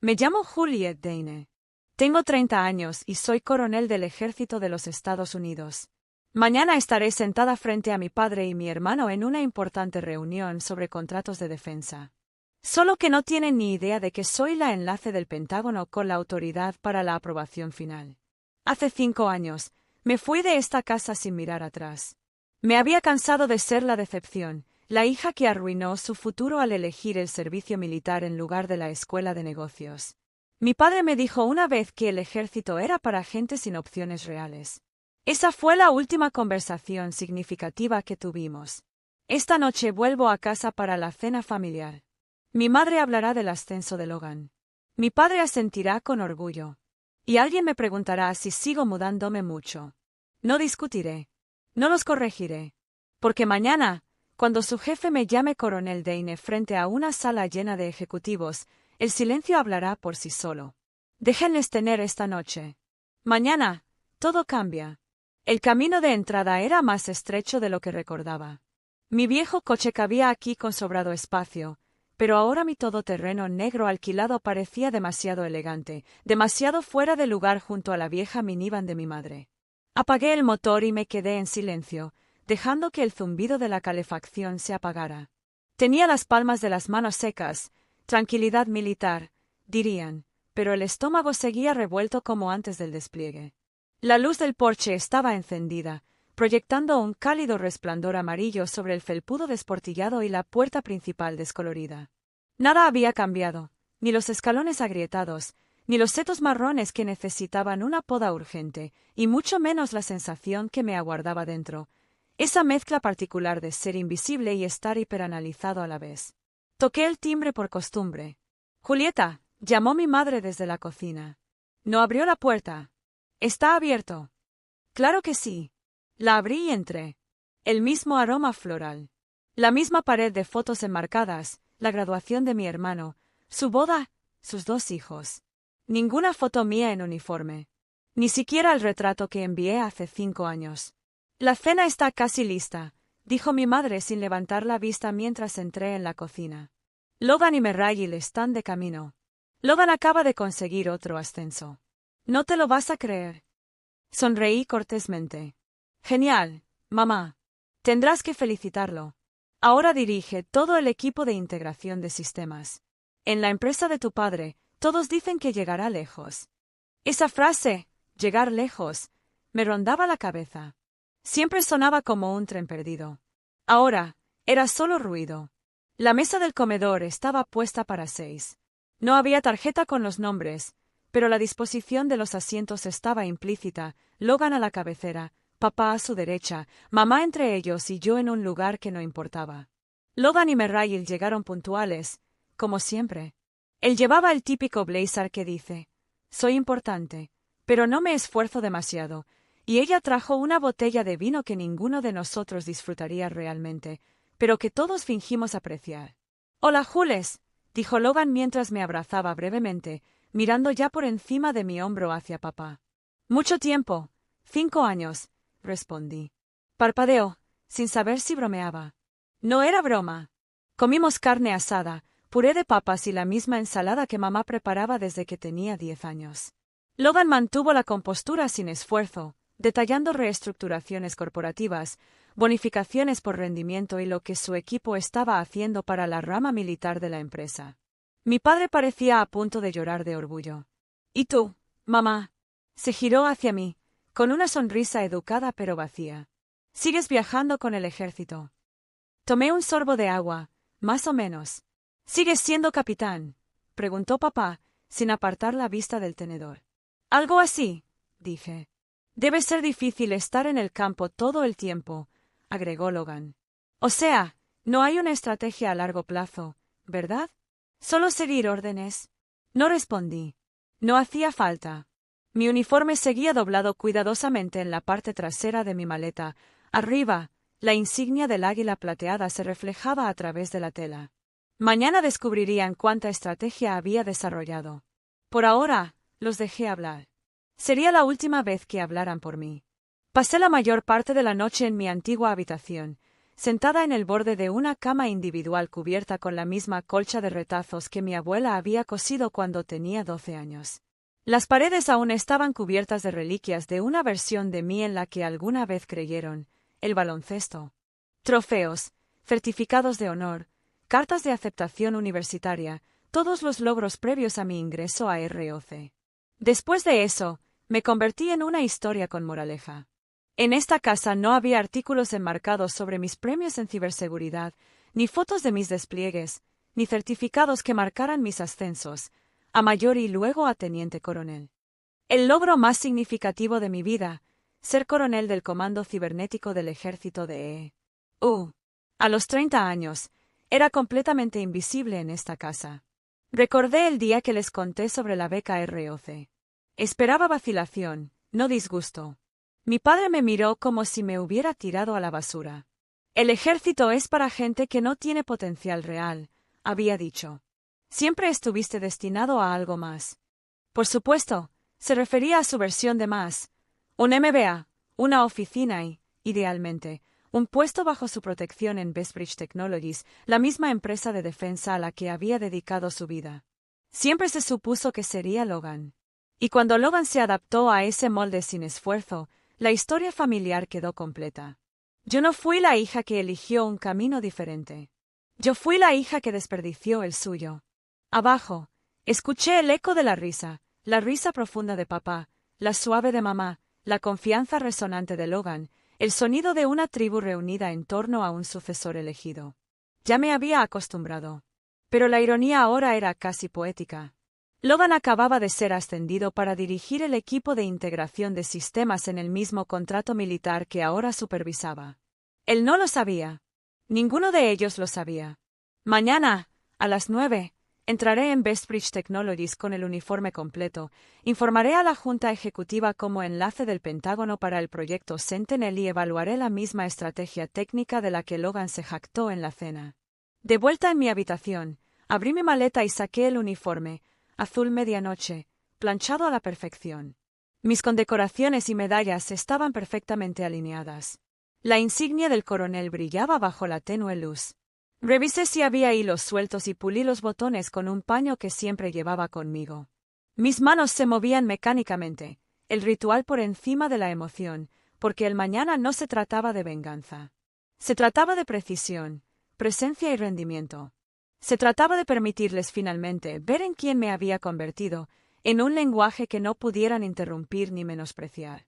Me llamo Juliet Dane. Tengo 30 años y soy coronel del Ejército de los Estados Unidos. Mañana estaré sentada frente a mi padre y mi hermano en una importante reunión sobre contratos de defensa. Solo que no tienen ni idea de que soy la enlace del Pentágono con la autoridad para la aprobación final. Hace 5 años, me fui de esta casa sin mirar atrás. Me había cansado de ser la decepción, la hija que arruinó su futuro al elegir el servicio militar en lugar de la escuela de negocios. Mi padre me dijo una vez que el ejército era para gente sin opciones reales. Esa fue la última conversación significativa que tuvimos. Esta noche vuelvo a casa para la cena familiar. Mi madre hablará del ascenso de Logan. Mi padre asentirá con orgullo. Y alguien me preguntará si sigo mudándome mucho. No discutiré. No los corregiré. Porque mañana, cuando su jefe me llame coronel Dane frente a una sala llena de ejecutivos, el silencio hablará por sí solo. Déjenles tener esta noche. Mañana, todo cambia. El camino de entrada era más estrecho de lo que recordaba. Mi viejo coche cabía aquí con sobrado espacio, pero ahora mi todoterreno negro alquilado parecía demasiado elegante, demasiado fuera de lugar junto a la vieja minivan de mi madre. Apagué el motor y me quedé en silencio, dejando que el zumbido de la calefacción se apagara. Tenía las palmas de las manos secas, tranquilidad militar, dirían, pero el estómago seguía revuelto como antes del despliegue. La luz del porche estaba encendida, proyectando un cálido resplandor amarillo sobre el felpudo desportillado y la puerta principal descolorida. Nada había cambiado, ni los escalones agrietados, ni los setos marrones que necesitaban una poda urgente, y mucho menos la sensación que me aguardaba dentro, esa mezcla particular de ser invisible y estar hiperanalizado a la vez. Toqué el timbre por costumbre. «Julieta», llamó mi madre desde la cocina. No abrió la puerta. «¿Está abierto?» «Claro que sí». La abrí y entré. El mismo aroma floral. La misma pared de fotos enmarcadas, la graduación de mi hermano, su boda, sus 2 hijos. Ninguna foto mía en uniforme. Ni siquiera el retrato que envié hace 5 años. «La cena está casi lista», dijo mi madre sin levantar la vista mientras entré en la cocina. «Logan y Merrayil están de camino. Logan acaba de conseguir otro ascenso. No te lo vas a creer». Sonreí cortésmente. «Genial, mamá. Tendrás que felicitarlo. Ahora dirige todo el equipo de integración de sistemas. En la empresa de tu padre, todos dicen que llegará lejos». Esa frase, llegar lejos, me rondaba la cabeza. Siempre sonaba como un tren perdido. Ahora, era solo ruido. La mesa del comedor estaba puesta para 6. No había tarjeta con los nombres, pero la disposición de los asientos estaba implícita, Logan a la cabecera, papá a su derecha, mamá entre ellos y yo en un lugar que no importaba. Logan y Merrayil llegaron puntuales, como siempre. Él llevaba el típico blazer que dice, «Soy importante, pero no me esfuerzo demasiado», y ella trajo una botella de vino que ninguno de nosotros disfrutaría realmente, pero que todos fingimos apreciar. «Hola, Jules», dijo Logan mientras me abrazaba brevemente, mirando ya por encima de mi hombro hacia papá. «Mucho tiempo, 5 años», respondí. Parpadeó, sin saber si bromeaba. No era broma. Comimos carne asada, puré de papas y la misma ensalada que mamá preparaba desde que tenía 10 años. Logan mantuvo la compostura sin esfuerzo, detallando reestructuraciones corporativas, bonificaciones por rendimiento y lo que su equipo estaba haciendo para la rama militar de la empresa. Mi padre parecía a punto de llorar de orgullo. «¿Y tú, mamá?» Se giró hacia mí, con una sonrisa educada pero vacía. «¿Sigues viajando con el ejército?» Tomé un sorbo de agua, más o menos. «¿Sigues siendo capitán?», preguntó papá, sin apartar la vista del tenedor. «Algo así», dije. «Debe ser difícil estar en el campo todo el tiempo», agregó Logan. «O sea, no hay una estrategia a largo plazo, ¿verdad? Solo seguir órdenes». No respondí. No hacía falta. Mi uniforme seguía doblado cuidadosamente en la parte trasera de mi maleta. Arriba, la insignia del águila plateada se reflejaba a través de la tela. Mañana descubrirían cuánta estrategia había desarrollado. Por ahora, los dejé hablar. Sería la última vez que hablaran por mí. Pasé la mayor parte de la noche en mi antigua habitación, sentada en el borde de una cama individual cubierta con la misma colcha de retazos que mi abuela había cosido cuando tenía 12 años. Las paredes aún estaban cubiertas de reliquias de una versión de mí en la que alguna vez creyeron: el baloncesto. Trofeos, certificados de honor, cartas de aceptación universitaria, todos los logros previos a mi ingreso a ROC. Después de eso, me convertí en una historia con moraleja. En esta casa no había artículos enmarcados sobre mis premios en ciberseguridad, ni fotos de mis despliegues, ni certificados que marcaran mis ascensos, a mayor y luego a teniente coronel. El logro más significativo de mi vida, ser coronel del Comando Cibernético del Ejército de E.U. A los 30 años, era completamente invisible en esta casa. Recordé el día que les conté sobre la beca ROC. Esperaba vacilación, no disgusto. Mi padre me miró como si me hubiera tirado a la basura. El ejército es para gente que no tiene potencial real, había dicho. Siempre estuviste destinado a algo más. Por supuesto, se refería a su versión de más. Un MBA, una oficina y, idealmente, un puesto bajo su protección en Bestbridge Technologies, la misma empresa de defensa a la que había dedicado su vida. Siempre se supuso que sería Logan. Y cuando Logan se adaptó a ese molde sin esfuerzo, la historia familiar quedó completa. Yo no fui la hija que eligió un camino diferente. Yo fui la hija que desperdició el suyo. Abajo, escuché el eco de la risa profunda de papá, la suave de mamá, la confianza resonante de Logan, el sonido de una tribu reunida en torno a un sucesor elegido. Ya me había acostumbrado. Pero la ironía ahora era casi poética. Logan acababa de ser ascendido para dirigir el equipo de integración de sistemas en el mismo contrato militar que ahora supervisaba. Él no lo sabía. Ninguno de ellos lo sabía. Mañana, a las 9, entraré en Bestbridge Technologies con el uniforme completo, informaré a la Junta Ejecutiva como enlace del Pentágono para el proyecto Sentinel y evaluaré la misma estrategia técnica de la que Logan se jactó en la cena. De vuelta en mi habitación, abrí mi maleta y saqué el uniforme, azul medianoche, planchado a la perfección. Mis condecoraciones y medallas estaban perfectamente alineadas. La insignia del coronel brillaba bajo la tenue luz. Revisé si había hilos sueltos y pulí los botones con un paño que siempre llevaba conmigo. Mis manos se movían mecánicamente, el ritual por encima de la emoción, porque el mañana no se trataba de venganza. Se trataba de precisión, presencia y rendimiento. Se trataba de permitirles finalmente ver en quién me había convertido, en un lenguaje que no pudieran interrumpir ni menospreciar.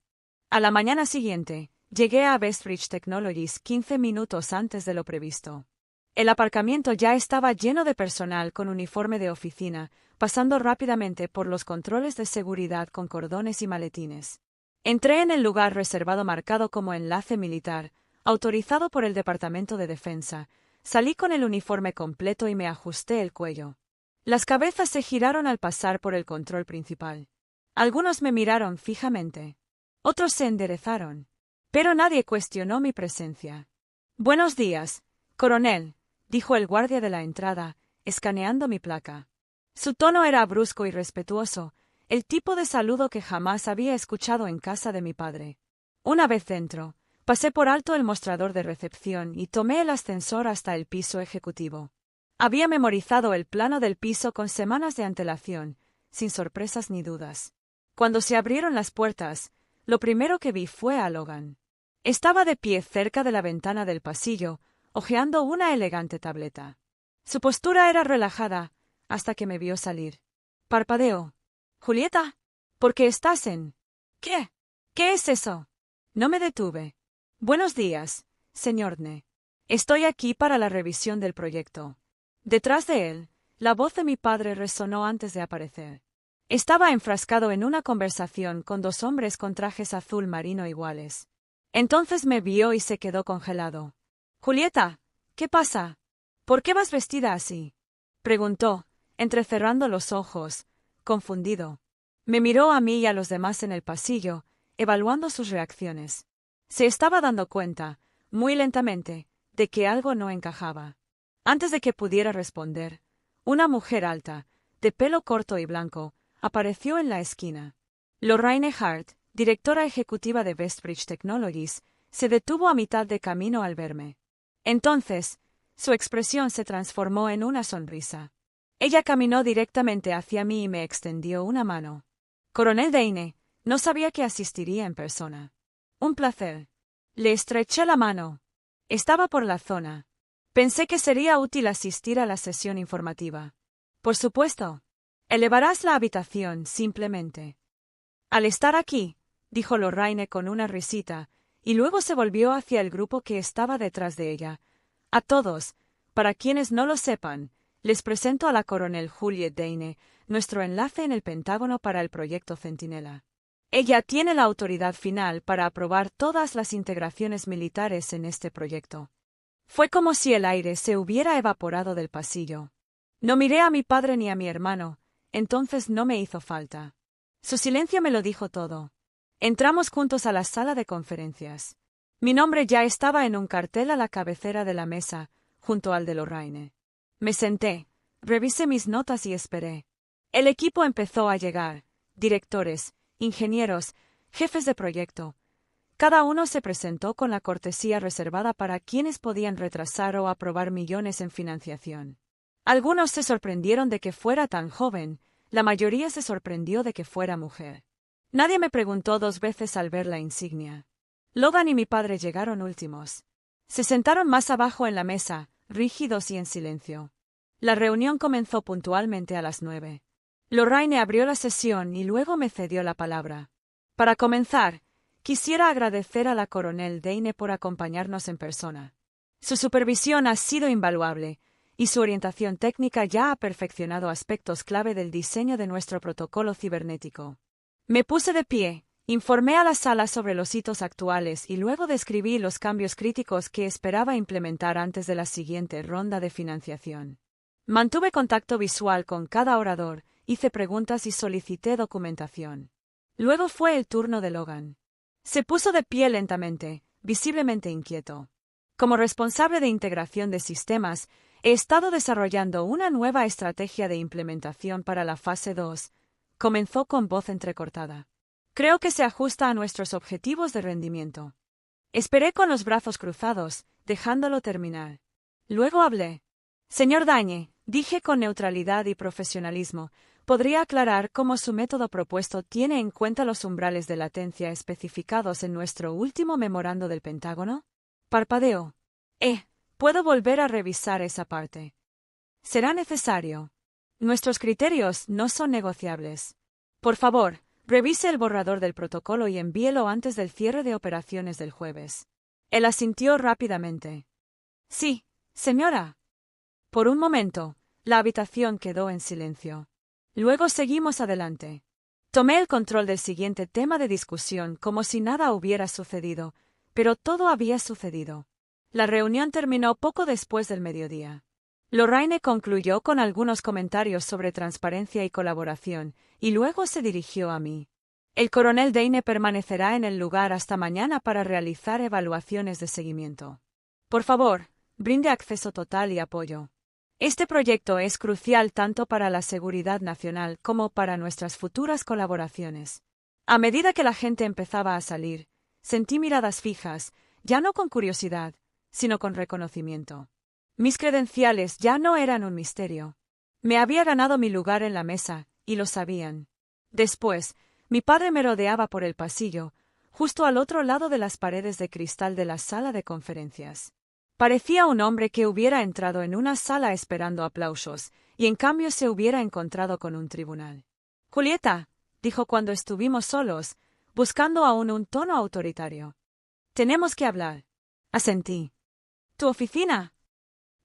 A la mañana siguiente, llegué a Bestbridge Technologies 15 minutos antes de lo previsto. El aparcamiento ya estaba lleno de personal con uniforme de oficina, pasando rápidamente por los controles de seguridad con cordones y maletines. Entré en el lugar reservado marcado como enlace militar, autorizado por el Departamento de Defensa. Salí con el uniforme completo y me ajusté el cuello. Las cabezas se giraron al pasar por el control principal. Algunos me miraron fijamente. Otros se enderezaron. Pero nadie cuestionó mi presencia. «Buenos días, coronel», dijo el guardia de la entrada, escaneando mi placa. Su tono era brusco y respetuoso, el tipo de saludo que jamás había escuchado en casa de mi padre. Una vez dentro, pasé por alto el mostrador de recepción y tomé el ascensor hasta el piso ejecutivo. Había memorizado el plano del piso con semanas de antelación, sin sorpresas ni dudas. Cuando se abrieron las puertas, lo primero que vi fue a Logan. Estaba de pie cerca de la ventana del pasillo, hojeando una elegante tableta. Su postura era relajada, hasta que me vio salir. Parpadeó. «Julieta, ¿por qué estás en...?» «¿Qué? ¿Qué es eso?» No me detuve. «Buenos días, señor Ne. Estoy aquí para la revisión del proyecto». Detrás de él, la voz de mi padre resonó antes de aparecer. Estaba enfrascado en una conversación con dos hombres con trajes azul marino iguales. Entonces me vio y se quedó congelado. «Julieta, ¿qué pasa? ¿Por qué vas vestida así?», preguntó, entrecerrando los ojos, confundido. Me miró a mí y a los demás en el pasillo, evaluando sus reacciones. Se estaba dando cuenta, muy lentamente, de que algo no encajaba. Antes de que pudiera responder, una mujer alta, de pelo corto y blanco, apareció en la esquina. Lorraine Hart, directora ejecutiva de Bestbridge Technologies, se detuvo a mitad de camino al verme. Entonces, su expresión se transformó en una sonrisa. Ella caminó directamente hacia mí y me extendió una mano. Coronel Dane, no sabía que asistiría en persona. Un placer. Le estreché la mano. Estaba por la zona. Pensé que sería útil asistir a la sesión informativa. Por supuesto. Elevarás la habitación, simplemente. Al estar aquí, dijo Lorraine con una risita, y luego se volvió hacia el grupo que estaba detrás de ella. A todos, para quienes no lo sepan, les presento a la coronel Juliet Dane, nuestro enlace en el Pentágono para el proyecto Centinela. Ella tiene la autoridad final para aprobar todas las integraciones militares en este proyecto. Fue como si el aire se hubiera evaporado del pasillo. No miré a mi padre ni a mi hermano, entonces no me hizo falta. Su silencio me lo dijo todo. Entramos juntos a la sala de conferencias. Mi nombre ya estaba en un cartel a la cabecera de la mesa, junto al de Lorraine. Me senté, revisé mis notas y esperé. El equipo empezó a llegar, directores, ingenieros, jefes de proyecto. Cada uno se presentó con la cortesía reservada para quienes podían retrasar o aprobar millones en financiación. Algunos se sorprendieron de que fuera tan joven, la mayoría se sorprendió de que fuera mujer. Nadie me preguntó dos veces al ver la insignia. Logan y mi padre llegaron últimos. Se sentaron más abajo en la mesa, rígidos y en silencio. La reunión comenzó puntualmente a las 9. Lorraine abrió la sesión y luego me cedió la palabra. Para comenzar, quisiera agradecer a la coronel Dane por acompañarnos en persona. Su supervisión ha sido invaluable, y su orientación técnica ya ha perfeccionado aspectos clave del diseño de nuestro protocolo cibernético. Me puse de pie, informé a la sala sobre los hitos actuales y luego describí los cambios críticos que esperaba implementar antes de la siguiente ronda de financiación. Mantuve contacto visual con cada orador, hice preguntas y solicité documentación. Luego fue el turno de Logan. Se puso de pie lentamente, visiblemente inquieto. Como responsable de integración de sistemas, he estado desarrollando una nueva estrategia de implementación para la fase 2, comenzó con voz entrecortada. Creo que se ajusta a nuestros objetivos de rendimiento. Esperé con los brazos cruzados, dejándolo terminar. Luego hablé. Señor Dane, dije con neutralidad y profesionalismo, ¿podría aclarar cómo su método propuesto tiene en cuenta los umbrales de latencia especificados en nuestro último memorando del Pentágono? Parpadeó. Puedo volver a revisar esa parte. Será necesario. Nuestros criterios no son negociables. Por favor, revise el borrador del protocolo y envíelo antes del cierre de operaciones del jueves. Él asintió rápidamente. Sí, señora. Por un momento, la habitación quedó en silencio. Luego seguimos adelante. Tomé el control del siguiente tema de discusión como si nada hubiera sucedido, pero todo había sucedido. La reunión terminó poco después del mediodía. Lorraine concluyó con algunos comentarios sobre transparencia y colaboración, y luego se dirigió a mí. El coronel Dane permanecerá en el lugar hasta mañana para realizar evaluaciones de seguimiento. Por favor, brinde acceso total y apoyo. Este proyecto es crucial tanto para la seguridad nacional como para nuestras futuras colaboraciones. A medida que la gente empezaba a salir, sentí miradas fijas, ya no con curiosidad, sino con reconocimiento. Mis credenciales ya no eran un misterio. Me había ganado mi lugar en la mesa, y lo sabían. Después, mi padre me rodeaba por el pasillo, justo al otro lado de las paredes de cristal de la sala de conferencias. Parecía un hombre que hubiera entrado en una sala esperando aplausos, y en cambio se hubiera encontrado con un tribunal. Julieta, dijo cuando estuvimos solos, buscando aún un tono autoritario. Tenemos que hablar. Asentí. ¿Tu oficina?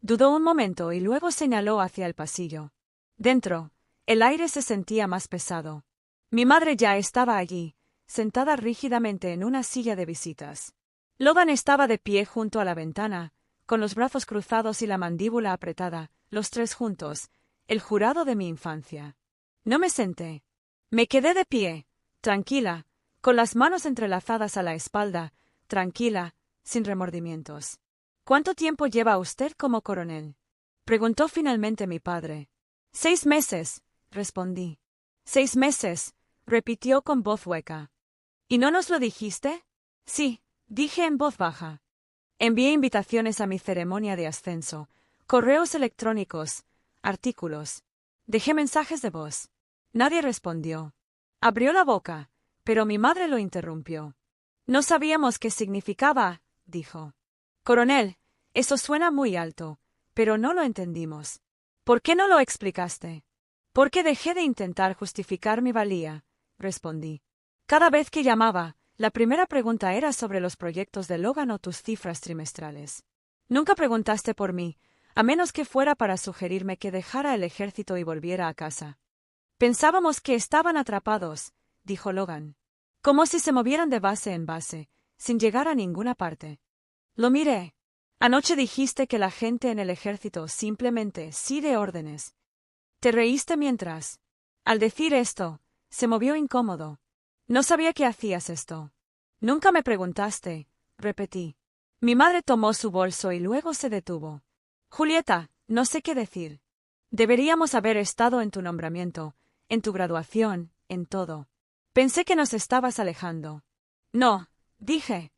Dudó un momento y luego señaló hacia el pasillo. Dentro, el aire se sentía más pesado. Mi madre ya estaba allí, sentada rígidamente en una silla de visitas. Logan estaba de pie junto a la ventana, con los brazos cruzados y la mandíbula apretada, los tres juntos, el jurado de mi infancia. No me senté. Me quedé de pie, tranquila, con las manos entrelazadas a la espalda, tranquila, sin remordimientos. ¿Cuánto tiempo lleva usted como coronel? Preguntó finalmente mi padre. 6 meses, respondí. 6 meses, repitió con voz hueca. ¿Y no nos lo dijiste? Sí, dije en voz baja. Envié invitaciones a mi ceremonia de ascenso, correos electrónicos, artículos. Dejé mensajes de voz. Nadie respondió. Abrió la boca, pero mi madre lo interrumpió. No sabíamos qué significaba, dijo. Coronel, eso suena muy alto, pero no lo entendimos. ¿Por qué no lo explicaste? Porque dejé de intentar justificar mi valía, respondí. Cada vez que llamaba, la primera pregunta era sobre los proyectos de Logan o tus cifras trimestrales. Nunca preguntaste por mí, a menos que fuera para sugerirme que dejara el ejército y volviera a casa. Pensábamos que estaban atrapados, dijo Logan. Como si se movieran de base en base, sin llegar a ninguna parte. Lo miré. Anoche dijiste que la gente en el ejército simplemente sigue órdenes. Te reíste mientras. Al decir esto, se movió incómodo. No sabía que hacías esto. Nunca me preguntaste, repetí. Mi madre tomó su bolso y luego se detuvo. Julieta, no sé qué decir. Deberíamos haber estado en tu nombramiento, en tu graduación, en todo. Pensé que nos estabas alejando. No, dije.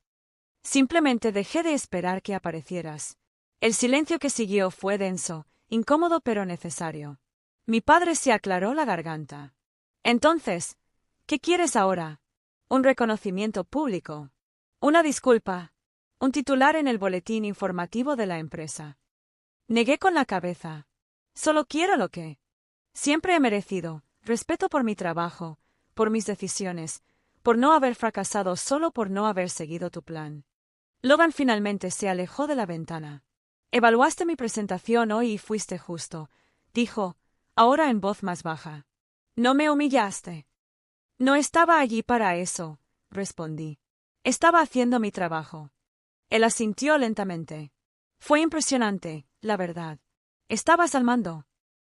Simplemente dejé de esperar que aparecieras. El silencio que siguió fue denso, incómodo pero necesario. Mi padre se aclaró la garganta. Entonces, ¿qué quieres ahora? Un reconocimiento público. Una disculpa. Un titular en el boletín informativo de la empresa. Negué con la cabeza. Solo quiero lo que siempre he merecido, respeto por mi trabajo, por mis decisiones, por no haber fracasado solo por no haber seguido tu plan. Logan finalmente se alejó de la ventana. Evaluaste mi presentación hoy y fuiste justo, dijo, ahora en voz más baja. No me humillaste. No estaba allí para eso, respondí. Estaba haciendo mi trabajo. Él asintió lentamente. Fue impresionante, la verdad. Estabas al mando.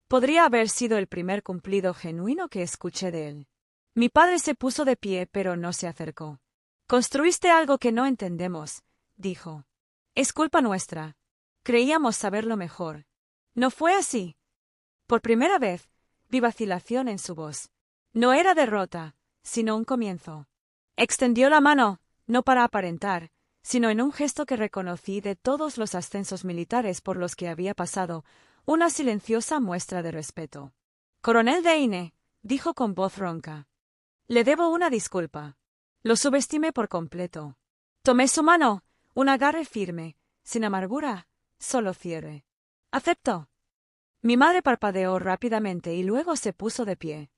Podría haber sido el primer cumplido genuino que escuché de él. Mi padre se puso de pie, pero no se acercó. Construiste algo que no entendemos, dijo. Es culpa nuestra. Creíamos saberlo mejor. No fue así. Por primera vez, vi vacilación en su voz. No era derrota, sino un comienzo. Extendió la mano, no para aparentar, sino en un gesto que reconocí de todos los ascensos militares por los que había pasado, una silenciosa muestra de respeto. Coronel Deine, dijo con voz ronca. Le debo una disculpa. Lo subestimé por completo. Tomé su mano, un agarre firme, sin amargura, solo cierre. Aceptó. Mi madre parpadeó rápidamente y luego se puso de pie.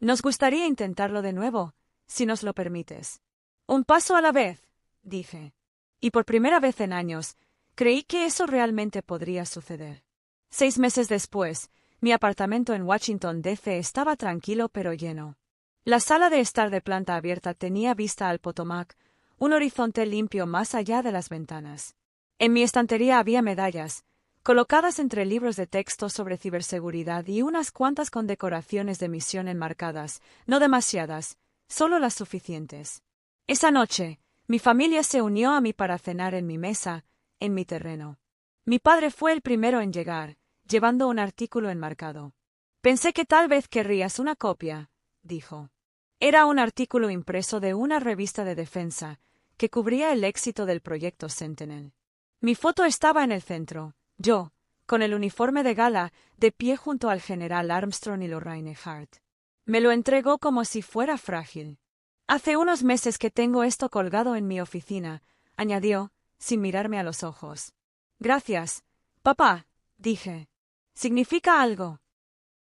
Nos gustaría intentarlo de nuevo, si nos lo permites. Un paso a la vez, dije. Y por primera vez en años, creí que eso realmente podría suceder. 6 meses después, mi apartamento en Washington, D.C. estaba tranquilo pero lleno. La sala de estar de planta abierta tenía vista al Potomac, un horizonte limpio más allá de las ventanas. En mi estantería había medallas, colocadas entre libros de texto sobre ciberseguridad y unas cuantas condecoraciones de misión enmarcadas, no demasiadas, solo las suficientes. Esa noche, mi familia se unió a mí para cenar en mi mesa, en mi terreno. Mi padre fue el primero en llegar, llevando un artículo enmarcado. Pensé que tal vez querrías una copia, dijo. Era un artículo impreso de una revista de defensa, que cubría el éxito del proyecto Sentinel. Mi foto estaba en el centro, yo, con el uniforme de gala, de pie junto al general Armstrong y Lorraine Hart. Me lo entregó como si fuera frágil. Hace unos meses que tengo esto colgado en mi oficina, añadió, sin mirarme a los ojos. Gracias, papá, dije. ¿Significa algo?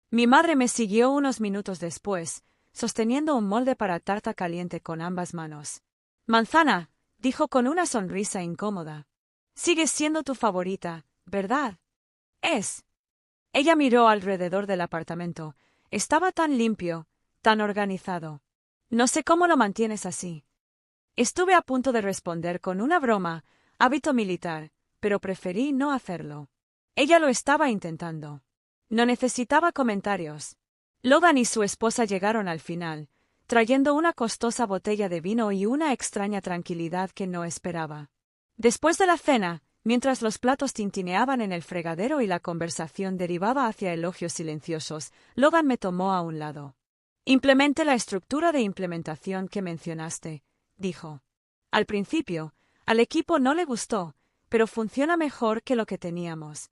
Mi madre me siguió unos minutos después, sosteniendo un molde para tarta caliente con ambas manos. Manzana, dijo con una sonrisa incómoda. Sigues siendo tu favorita, ¿verdad? Es. Ella miró alrededor del apartamento. Estaba tan limpio, tan organizado. No sé cómo lo mantienes así. Estuve a punto de responder con una broma, hábito militar, pero preferí no hacerlo. Ella lo estaba intentando. No necesitaba comentarios. Logan y su esposa llegaron al final, trayendo una costosa botella de vino y una extraña tranquilidad que no esperaba. Después de la cena, mientras los platos tintineaban en el fregadero y la conversación derivaba hacia elogios silenciosos, Logan me tomó a un lado. Implemente la estructura de implementación que mencionaste, dijo. Al principio, al equipo no le gustó, pero funciona mejor que lo que teníamos.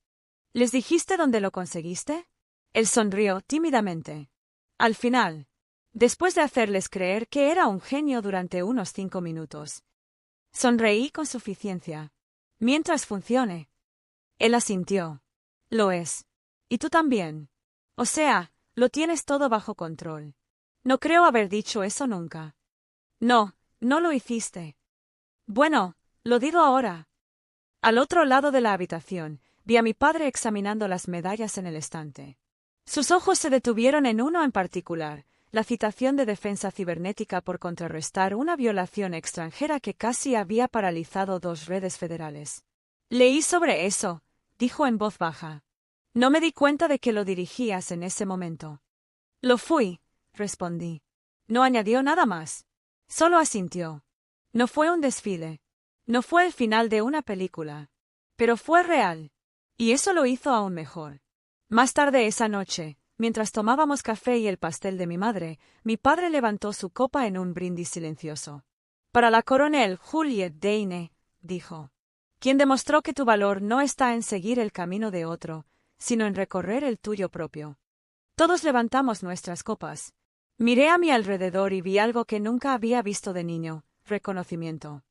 ¿Les dijiste dónde lo conseguiste? Él sonrió tímidamente. Al final, después de hacerles creer que era un genio durante unos 5 minutos. Sonreí con suficiencia. Mientras funcione. Él asintió. Lo es. Y tú también. O sea, lo tienes todo bajo control. No creo haber dicho eso nunca. No, no lo hiciste. Bueno, lo digo ahora. Al otro lado de la habitación, vi a mi padre examinando las medallas en el estante. Sus ojos se detuvieron en uno en particular, la citación de defensa cibernética por contrarrestar una violación extranjera que casi había paralizado 2 redes federales. Leí sobre eso, dijo en voz baja. No me di cuenta de que lo dirigías en ese momento. Lo fui, respondí. No añadió nada más. Solo asintió. No fue un desfile. No fue el final de una película. Pero fue real. Y eso lo hizo aún mejor. Más tarde esa noche, mientras tomábamos café y el pastel de mi madre, mi padre levantó su copa en un brindis silencioso. Para la coronel Juliette Deine, dijo. Quien demostró que tu valor no está en seguir el camino de otro, sino en recorrer el tuyo propio. Todos levantamos nuestras copas. Miré a mi alrededor y vi algo que nunca había visto de niño, reconocimiento.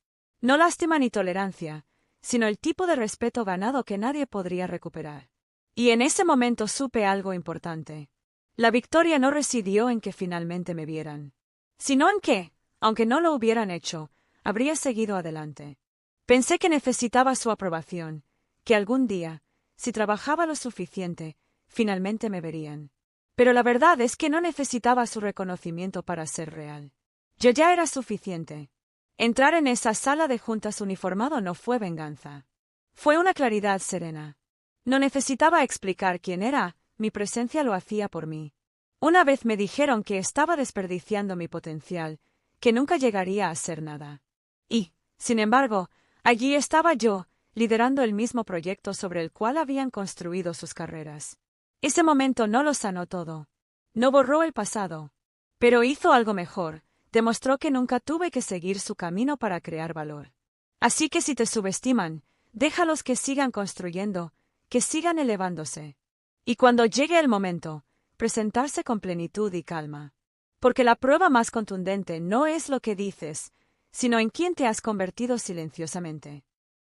No lástima ni tolerancia, sino el tipo de respeto ganado que nadie podría recuperar. Y en ese momento supe algo importante. La victoria no residió en que finalmente me vieran, sino en que, aunque no lo hubieran hecho, habría seguido adelante. Pensé que necesitaba su aprobación, que algún día, si trabajaba lo suficiente, finalmente me verían. Pero la verdad es que no necesitaba su reconocimiento para ser real. Yo ya era suficiente. Entrar en esa sala de juntas uniformado no fue venganza. Fue una claridad serena. No necesitaba explicar quién era, mi presencia lo hacía por mí. Una vez me dijeron que estaba desperdiciando mi potencial, que nunca llegaría a ser nada. Y, sin embargo, allí estaba yo, liderando el mismo proyecto sobre el cual habían construido sus carreras. Ese momento no lo sanó todo. No borró el pasado. Pero hizo algo mejor, demostró que nunca tuve que seguir su camino para crear valor. Así que si te subestiman, déjalos que sigan construyendo, que sigan elevándose. Y cuando llegue el momento, presentarse con plenitud y calma. Porque la prueba más contundente no es lo que dices, sino en quién te has convertido silenciosamente.